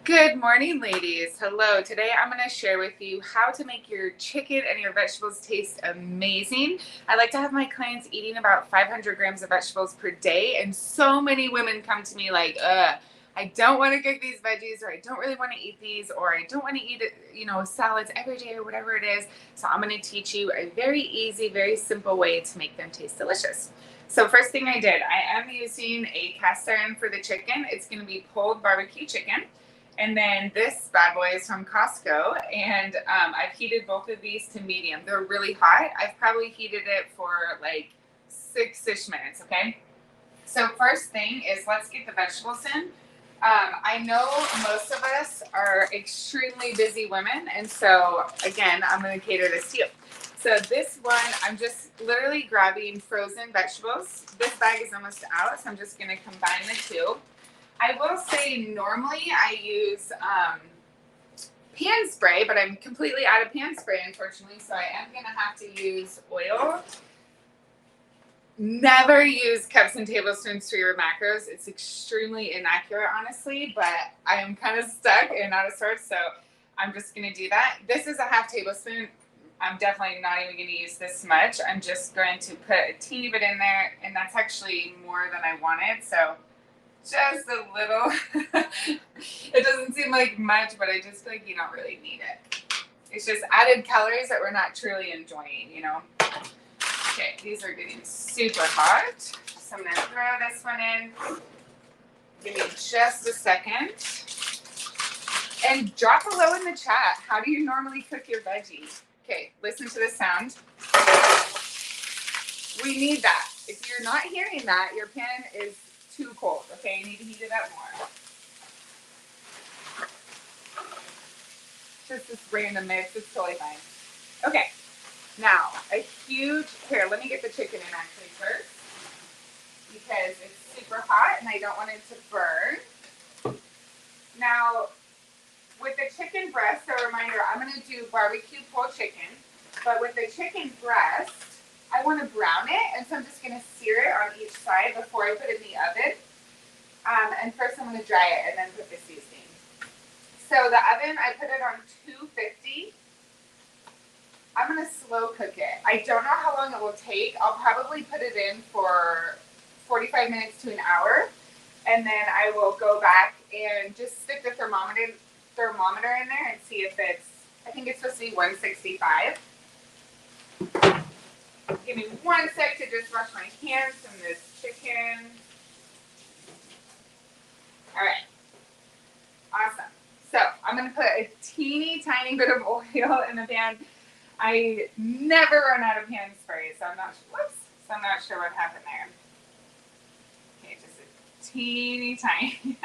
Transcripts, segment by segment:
Good morning, ladies. Hello. Today I'm going to share with you how to make your chicken and your vegetables taste amazing. I like to have my clients eating about 500 grams of vegetables per day, and so many women come to me like, I don't want to cook these veggies, or I don't really want to eat these, or I don't want to eat, salads every day or whatever it is. So I'm going to teach you a very easy, very simple way to make them taste delicious. So first thing I did, I am using a cast iron for the chicken. It's going to be pulled barbecue chicken. And then this bad boy is from Costco, and I've heated both of these to medium. They're really hot. I've probably heated it for like 6-ish minutes, okay? So first thing is let's get the vegetables in. I know most of us are extremely busy women, and so again, I'm going to cater this to you. So this one, I'm just literally grabbing frozen vegetables. This bag is almost out, so I'm just going to combine the two. I will say normally I use pan spray, but I'm completely out of pan spray, unfortunately, so I am going to have to use oil. Never use cups and tablespoons for your macros. It's extremely inaccurate, honestly, but I am kind of stuck and out of sorts, so I'm just going to do that. This is a half tablespoon. I'm definitely not even going to use this much. I'm just going to put a teeny bit in there, and that's actually more than I wanted, so just a little. It doesn't seem like much, but I just feel like you don't really need it. It's just added calories that we're not truly enjoying, you know. Okay, these are getting super hot, so I'm going to throw this one in. Give me just a second. And drop below in the chat, how do you normally cook your veggies? Okay, listen to the sound. We need that. If you're not hearing that, your pan is too cold, okay? You need to heat it up more. Just this random mix, it's totally fine. Okay, now here, let me get the chicken in actually first, because it's super hot and I don't want it to burn. Now, with the chicken breast, a reminder, I'm gonna do barbecue pulled chicken, but with the chicken breast, I want to brown it, and so I'm just going to sear it on each side before I put it in the oven. And first I'm going to dry it and then put the seasoning. So the oven, I put it on 250. I'm going to slow cook it. I don't know how long it will take. I'll probably put it in for 45 minutes to an hour, and then I will go back and just stick the thermometer in there and see if I think it's supposed to be 165. Give me 1 sec to just wash my hands from this chicken. All right. Awesome. So I'm going to put a teeny tiny bit of oil in the pan. I never run out of pan spray, so I'm not sure what happened there. Okay, just a teeny tiny.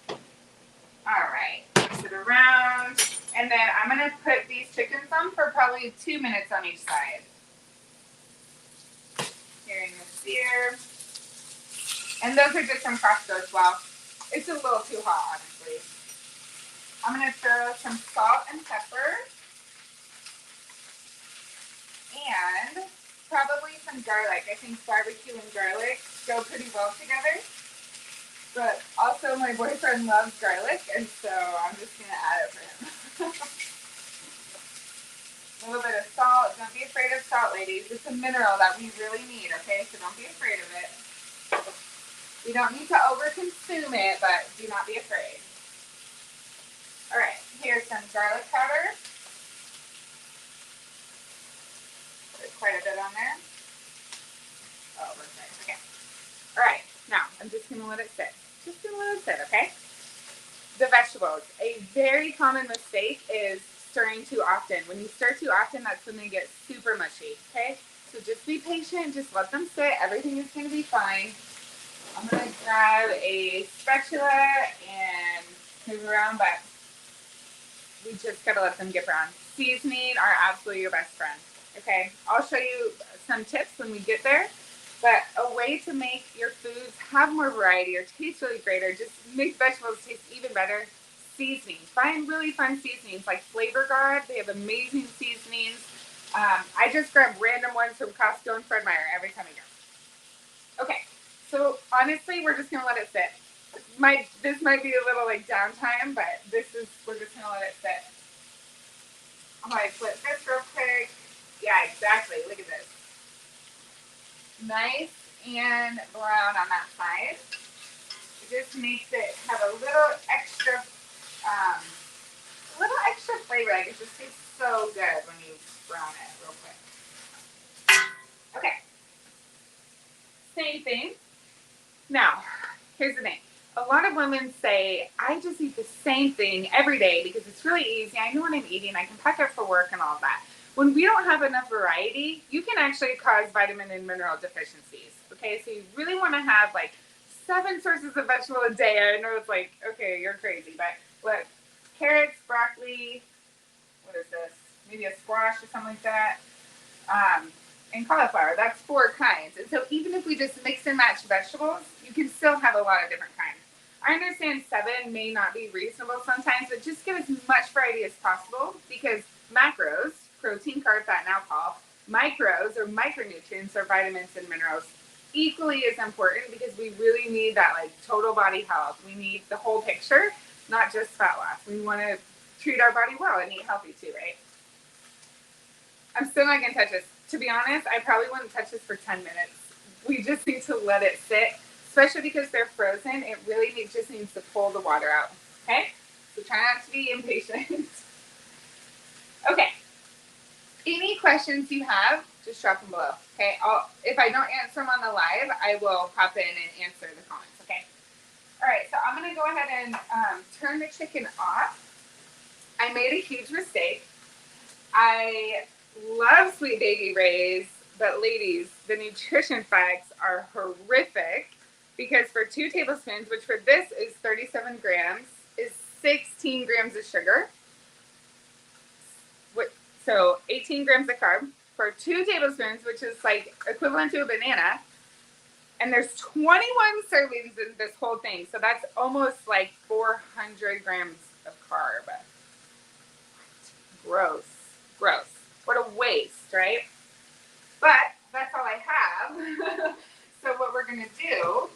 All right. Mix it around. And then I'm going to put these chickens on for probably 2 minutes on each side. Hearing the sear. And those are just from Costco as well. It's a little too hot, honestly. I'm going to throw some salt and pepper. And probably some garlic. I think barbecue and garlic go pretty well together. But also my boyfriend loves garlic, and so I'm just going to add it for him. A little bit of salt. Don't be afraid of salt, ladies. It's a mineral that we really need, okay? So don't be afraid of it. We don't need to over-consume it, but do not be afraid. All right, here's some garlic powder. Put quite a bit on there. Oh, looks nice. Okay. All right, now I'm just going to let it sit. Just going to let it sit, okay? The vegetables. A very common mistake is stirring too often. When you stir too often, that's when they get super mushy, okay? So just be patient, just let them sit. Everything is going to be fine. I'm going to grab a spatula and move around, but we just got to let them get brown. Seasoning are absolutely your best friend, okay? I'll show you some tips when we get there, but a way to make your foods have more variety or taste really great or just make vegetables taste even better, seasoning. Find really fun seasonings like Flavor Guard. They have amazing seasonings. I just grab random ones from Costco and Fred Meyer every time I go. Okay, so honestly, we're just going to let it sit. This might be a little like downtime, but we're just gonna let it sit. I'm gonna flip this real quick. Yeah, exactly. Look at this. Nice and brown on that side. It just makes it have a little extra flavor. Like it just tastes so good when you brown it real quick. Okay. Same thing. Now, here's the thing. A lot of women say, I just eat the same thing every day because it's really easy. I know what I'm eating. I can pack up for work and all that. When we don't have enough variety, you can actually cause vitamin and mineral deficiencies. Okay, so you really want to have like 7 sources of vegetable a day. I know it's like, okay, you're crazy, but look, carrots, broccoli, what is this? Maybe a squash or something like that. And cauliflower, that's 4 kinds. And so even if we just mix and match vegetables, you can still have a lot of different kinds. I understand 7 may not be reasonable sometimes, but just give as much variety as possible because macros, protein, carb, fat, and alcohol, micros or micronutrients or vitamins and minerals equally as important because we really need that like total body health. We need the whole picture, not just fat loss. We want to treat our body well and eat healthy too, right? I'm still not gonna touch this. To be honest, I probably wouldn't touch this for 10 minutes. We just need to let it sit, especially because they're frozen. It really just needs to pull the water out, okay? So try not to be impatient. Okay, any questions you have, just drop them below, okay? If I don't answer them on the live, I will pop in and answer the comments, okay? All right, so I'm gonna go ahead and turn the chicken off. I made a huge mistake. I love Sweet Baby Ray's, but ladies, the nutrition facts are horrific because for 2 tablespoons, which for this is 37 grams, is 16 grams of sugar. So 18 grams of carb for 2 tablespoons, which is like equivalent to a banana. And there's 21 servings in this whole thing. So that's almost like 400 grams of carb. Gross. Gross. What a waste, right? But that's all I have. So what we're going to do,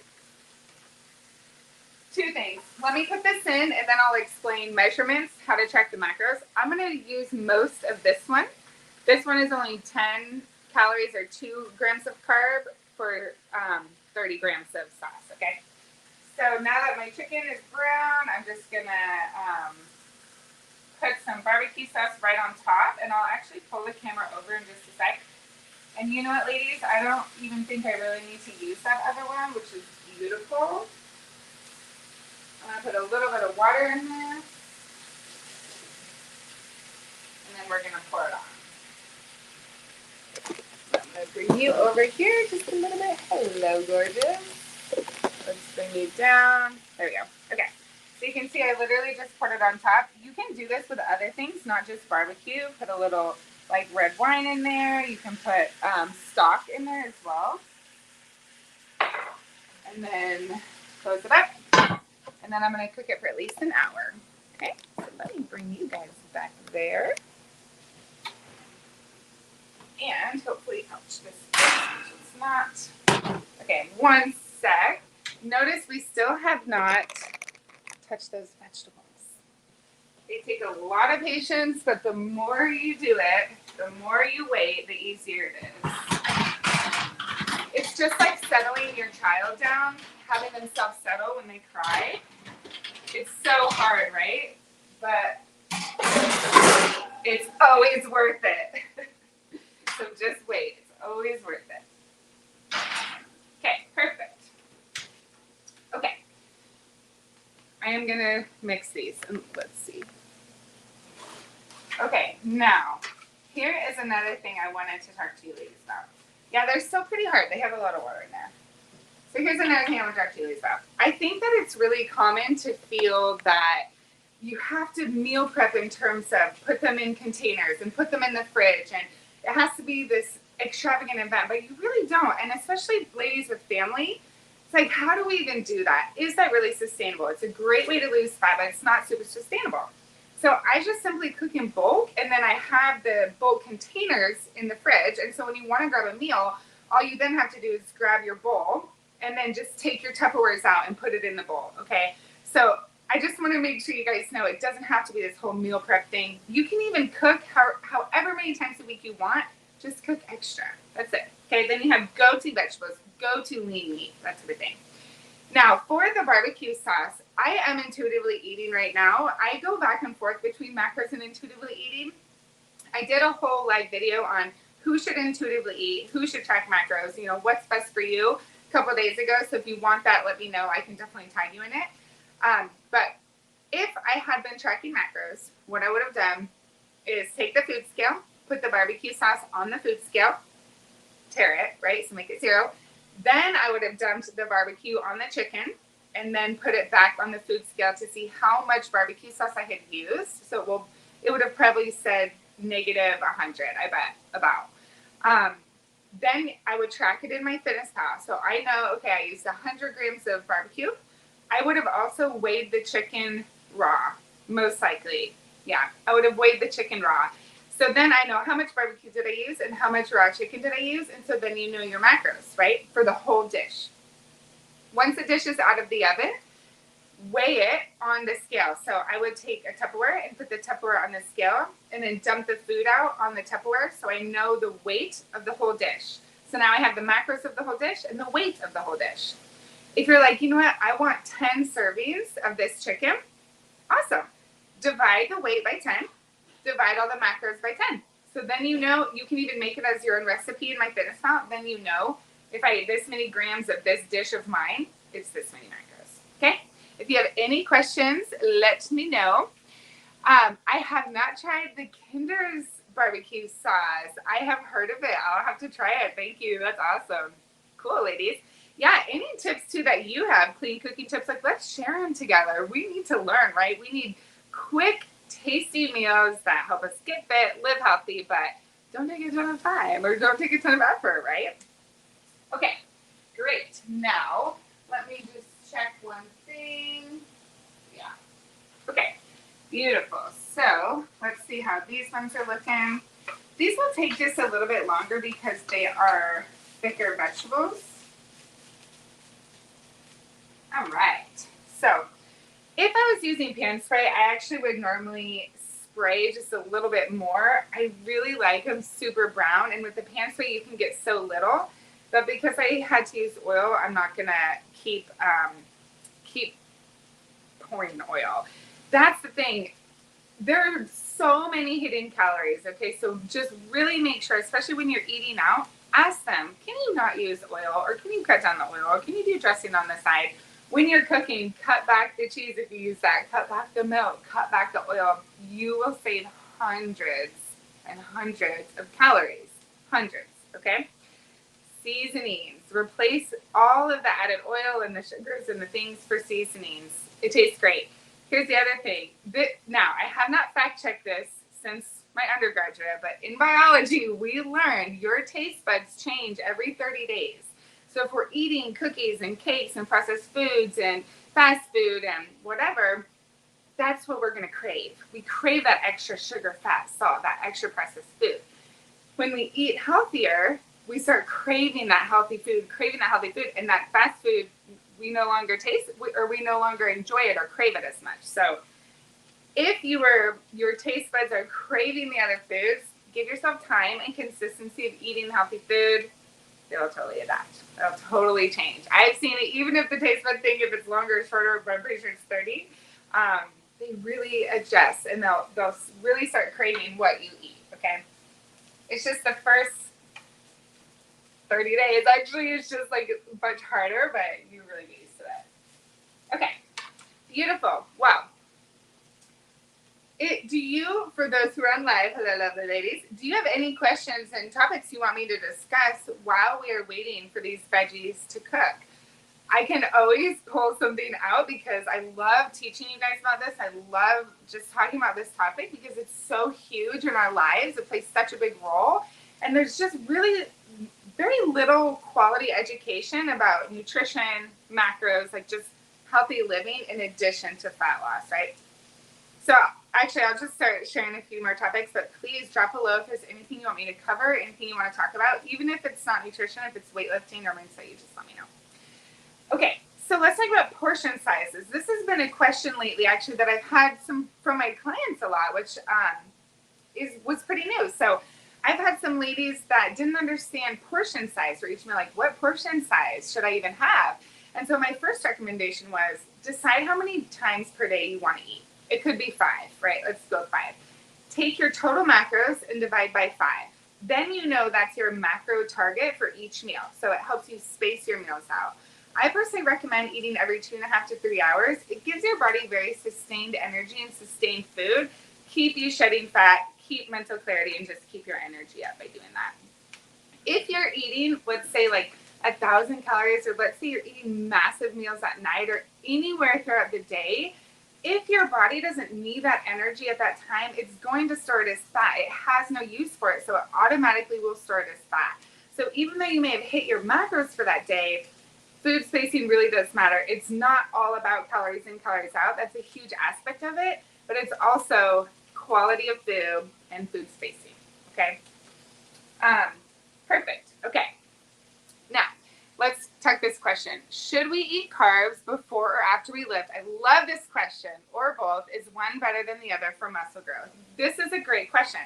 2 things. Let me put this in and then I'll explain measurements, how to track the macros. I'm going to use most of this one. This one is only 10 calories or 2 grams of carb for 30 grams of sauce, okay? So now that my chicken is brown, I'm just going to put some barbecue sauce right on top, and I'll actually pull the camera over in just a sec. And you know what, ladies? I don't even think I really need to use that other one, which is beautiful. I'm going to put a little bit of water in there. And then we're going to pour it on. I'm going to bring you over here just a little bit. Hello, gorgeous. Let's bring you down. There we go. Okay. So you can see I literally just poured it on top. You can do this with other things, not just barbecue. Put a little like red wine in there. You can put stock in there as well. And then close it up. And then I'm going to cook it for at least an hour. Okay, so let me bring you guys back there. And hopefully, ouch, this is not. Okay, one sec. Notice we still have not touched those vegetables. They take a lot of patience, but the more you do it, the more you wait, the easier it is. It's just like settling your child down, having them self-settle when they cry. It's so hard, right? But it's always worth it. So just wait. It's always worth it. Okay, perfect. Okay. I am going to mix these. And let's see. Okay, now, here is another thing I wanted to talk to you ladies about. Yeah, they're still pretty hard. They have a lot of water in there. So here's another thing I want to talk to you ladies about. I think that it's really common to feel that you have to meal prep in terms of put them in containers and put them in the fridge, and it has to be this extravagant event, but you really don't. And especially ladies with family, it's like, how do we even do that? Is that really sustainable? It's a great way to lose fat, but it's not super sustainable. So I just simply cook in bulk, and then I have the bulk containers in the fridge. And so when you want to grab a meal, all you then have to do is grab your bowl, and then just take your Tupperwares out and put it in the bowl, okay? So I just want to make sure you guys know it doesn't have to be this whole meal prep thing. You can even cook however many times a week you want. Just cook extra. That's it. Okay, then you have go-to vegetables, go-to lean meat, that sort of thing. Now, for the barbecue sauce, I am intuitively eating right now. I go back and forth between macros and intuitively eating. I did a whole live video on who should intuitively eat, who should track macros, you know, what's best for you a couple of days ago. So if you want that, let me know. I can definitely tag you in it. But if I had been tracking macros, what I would have done is take the food scale, put the barbecue sauce on the food scale, tear it, right? So make it 0. Then I would have dumped the barbecue on the chicken and then put it back on the food scale to see how much barbecue sauce I had used. So it would have probably said negative 100, I bet, about. Then I would track it in my FitnessPal. So I know, okay, I used 100 grams of barbecue. I would have also weighed the chicken raw, most likely. Yeah, I would have weighed the chicken raw. So then I know how much barbecue did I use and how much raw chicken did I use. And so then you know your macros, right, for the whole dish. Once the dish is out of the oven, weigh it on the scale. So I would take a Tupperware and put the Tupperware on the scale and then dump the food out on the Tupperware so I know the weight of the whole dish. So now I have the macros of the whole dish and the weight of the whole dish. If you're like, you know what, I want 10 servings of this chicken, awesome. Divide the weight by 10. Divide all the macros by 10. So then you know, you can even make it as your own recipe in my FitnessPal. Then you know, if I eat this many grams of this dish of mine, it's this many macros. Okay? If you have any questions, let me know. I have not tried the Kinder's barbecue sauce. I have heard of it. I'll have to try it. Thank you. That's awesome. Cool, ladies. Yeah, any tips too that you have, clean cooking tips, like let's share them together. We need to learn, right? We need quick, tasty meals that help us get fit, live healthy, but don't take a ton of time or don't take a ton of effort, right? Okay, great. Now, let me just check one thing. Yeah. Okay, beautiful. So, let's see how these ones are looking. These will take just a little bit longer because they are thicker vegetables. All right. So, if I was using pan spray, I actually would normally spray just a little bit more. I really like them super brown, and with the pan spray, you can get so little. But because I had to use oil, I'm not gonna keep pouring oil. That's the thing. There are so many hidden calories. Okay, so just really make sure, especially when you're eating out, ask them, can you not use oil, or can you cut down the oil, or can you do dressing on the side? When you're cooking, cut back the cheese if you use that, cut back the milk, cut back the oil. You will save hundreds and hundreds of calories. Hundreds, okay? Seasonings. Replace all of the added oil and the sugars and the things for seasonings. It tastes great. Here's the other thing. Now, I have not fact-checked this since my undergraduate, but in biology, we learned your taste buds change every 30 days. So if we're eating cookies and cakes and processed foods and fast food and whatever, that's what we're going to crave. We crave that extra sugar, fat, salt, that extra processed food. When we eat healthier, we start craving that healthy food, and that fast food, we no longer taste it, or we no longer enjoy it or crave it as much. So if your taste buds are craving the other foods, give yourself time and consistency of eating healthy food. They'll totally adapt. They'll totally change. I've seen it, even if the taste bud thing, if it's longer or shorter, but I'm pretty sure it's 30, they really adjust and they'll really start craving what you eat, okay? It's just the first 30 days. Actually, it's just like much harder, but you really get used to that. Okay, beautiful. Wow. For those who are on live, hello, lovely ladies, do you have any questions and topics you want me to discuss while we are waiting for these veggies to cook? I can always pull something out because I love teaching you guys about this. I love just talking about this topic because it's so huge in our lives. It plays such a big role. And there's just really very little quality education about nutrition, macros, like just healthy living in addition to fat loss, right? So actually, I'll just start sharing a few more topics, but please drop below if there's anything you want me to cover, anything you want to talk about, even if it's not nutrition, if it's weightlifting or mindset, you just let me know. Okay, so let's talk about portion sizes. This has been a question lately, actually, that I've had some from my clients a lot, which was pretty new. So I've had some ladies that didn't understand portion size for each meal, like what portion size should I even have? And so my first recommendation was decide how many times per day you want to eat. It could be 5, right? Let's go 5. Take your total macros and divide by 5. Then you know that's your macro target for each meal. So it helps you space your meals out. I personally recommend eating every 2.5 to 3 hours. It gives your body very sustained energy and sustained food. Keep you shedding fat, keep mental clarity, and just keep your energy up by doing that. If you're eating, let's say like 1,000 calories, or let's say you're eating massive meals at night or anywhere throughout the day, if your body doesn't need that energy at that time, it's going to store it as fat. It has no use for it, so it automatically will store it as fat. So even though you may have hit your macros for that day, food spacing really does matter. It's not all about calories in, calories out. That's a huge aspect of it, but it's also quality of food and food spacing. Okay. Perfect. Okay. Now, let's talk this question. Should we eat carbs before or after we lift? I love this question, or both. Is one better than the other for muscle growth? This is a great question.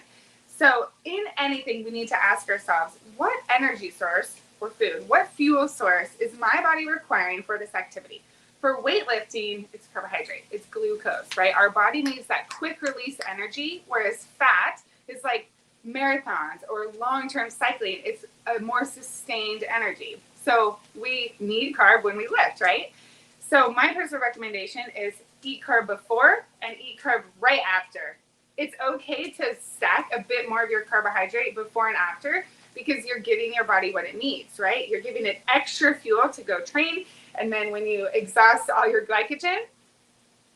So in anything, we need to ask ourselves, what energy source or food, what fuel source is my body requiring for this activity? For weightlifting, it's carbohydrate, it's glucose, right? Our body needs that quick release energy, whereas fat is like marathons or long-term cycling. It's a more sustained energy. So we need carb when we lift, right? So my personal recommendation is eat carb before and eat carb right after. It's okay to stack a bit more of your carbohydrate before and after because you're giving your body what it needs, right? You're giving it extra fuel to go train. And then when you exhaust all your glycogen,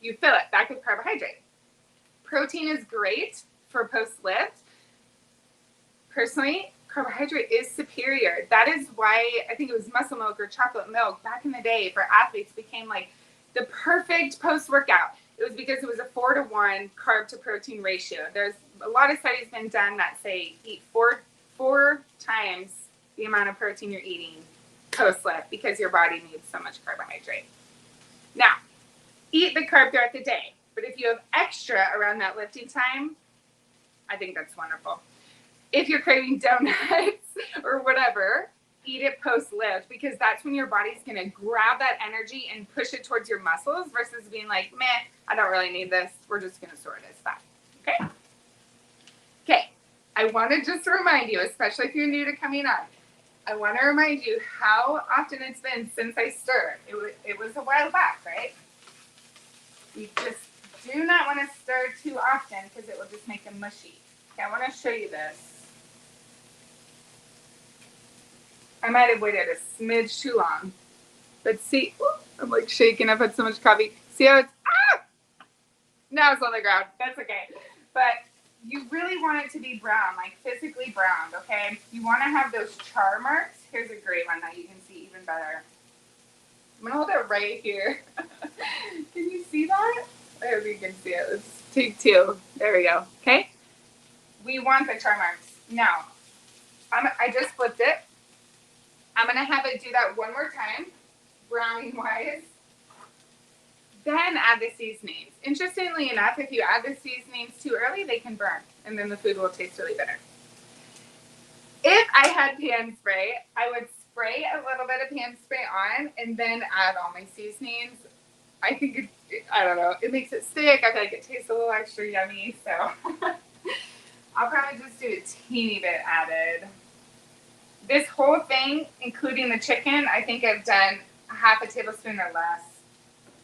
you fill it back with carbohydrate. Protein is great for post-lift. Personally, carbohydrate is superior. That is why I think it was muscle milk or chocolate milk back in the day for athletes became like the perfect post-workout. It was because it was a 4-to-1 carb to protein ratio. There's a lot of studies been done that say eat four times the amount of protein you're eating post-lift because your body needs so much carbohydrate. Now, eat the carb throughout the day. But if you have extra around that lifting time, I think that's wonderful. If you're craving donuts or whatever, eat it post-lift because that's when your body's going to grab that energy and push it towards your muscles versus being like, meh, I don't really need this. We're just going to store it as fat. Okay? Okay. I want to just remind you, especially if you're new to coming on, I want to remind you how often it's been since I stirred. It was a while back, right? You just do not want to stir too often because it will just make them mushy. Okay, I want to show you this. I might have waited a smidge too long. But see, I'm like shaking. I've had so much coffee. See how it's, now it's on the ground. That's okay. But you really want it to be brown, like physically browned, okay? You want to have those char marks. Here's a great one that you can see even better. I'm going to hold it right here. Can you see that? I hope you can see it. Let's take 2. There we go. Okay? We want the char marks. Now, I just flipped it. I'm going to have it do that one more time, browning-wise. Then add the seasonings. Interestingly enough, if you add the seasonings too early, they can burn, and then the food will taste really bitter. If I had pan spray, I would spray a little bit of pan spray on and then add all my seasonings. I think, I don't know, it makes it stick. I feel like it tastes a little extra yummy, so I'll probably just do a teeny bit added. This whole thing, including the chicken, I think I've done a half a tablespoon or less.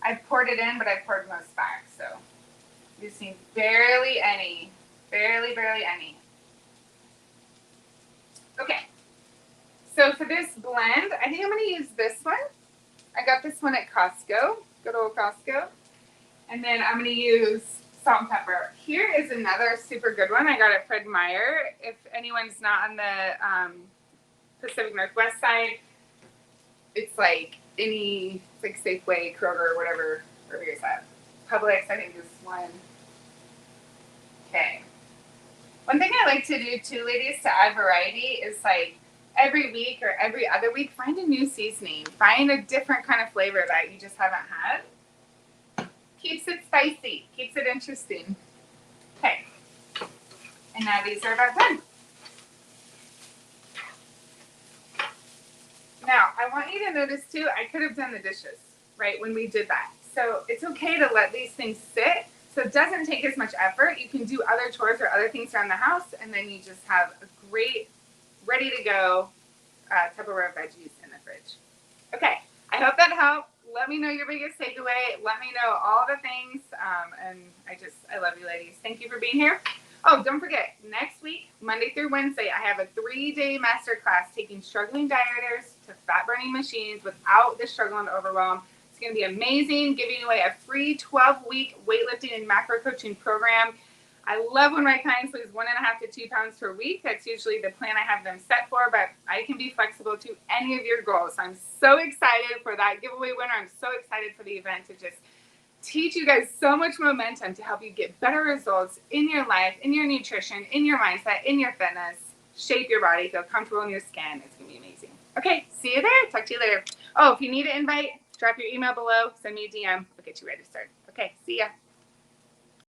I've poured it in, but I've poured most back, so you see barely any. Barely any. Okay, so for this blend, I think I'm going to use this one. I got this one at Costco, good old Costco. And then I'm going to use salt and pepper. Here is another super good one I got at Fred Meyer. If anyone's not on the Pacific Northwest side, it's like Safeway, Kroger, whatever you're at. Publix, I think this one. Okay. One thing I like to do too, ladies, to add variety is like every week or every other week, find a new seasoning. Find a different kind of flavor that you just haven't had. Keeps it spicy, keeps it interesting. Okay, and now these are about done. Now, I want you to notice too, I could have done the dishes, right, when we did that. So it's okay to let these things sit. So it doesn't take as much effort. You can do other chores or other things around the house, and then you just have a great, ready to go Tupperware veggies in the fridge. Okay, I hope that helped. Let me know your biggest takeaway. Let me know all the things. And I love you ladies. Thank you for being here. Oh, don't forget, next week, Monday through Wednesday, I have a 3-day masterclass taking struggling dieters to fat-burning machines without the struggle and overwhelm. It's going to be amazing, giving away a free 12-week weightlifting and macro coaching program. I love when my clients lose 1.5 to 2 pounds per week. That's usually the plan I have them set for, but I can be flexible to any of your goals. I'm so excited for that giveaway winner. I'm so excited for the event to just teach you guys so much momentum to help you get better results in your life, in your nutrition, in your mindset, in your fitness, shape your body, feel comfortable in your skin. It's going to be amazing. Okay, see you there. Talk to you later. Oh, if you need an invite, drop your email below, send me a DM. We'll get you registered. Okay, see ya.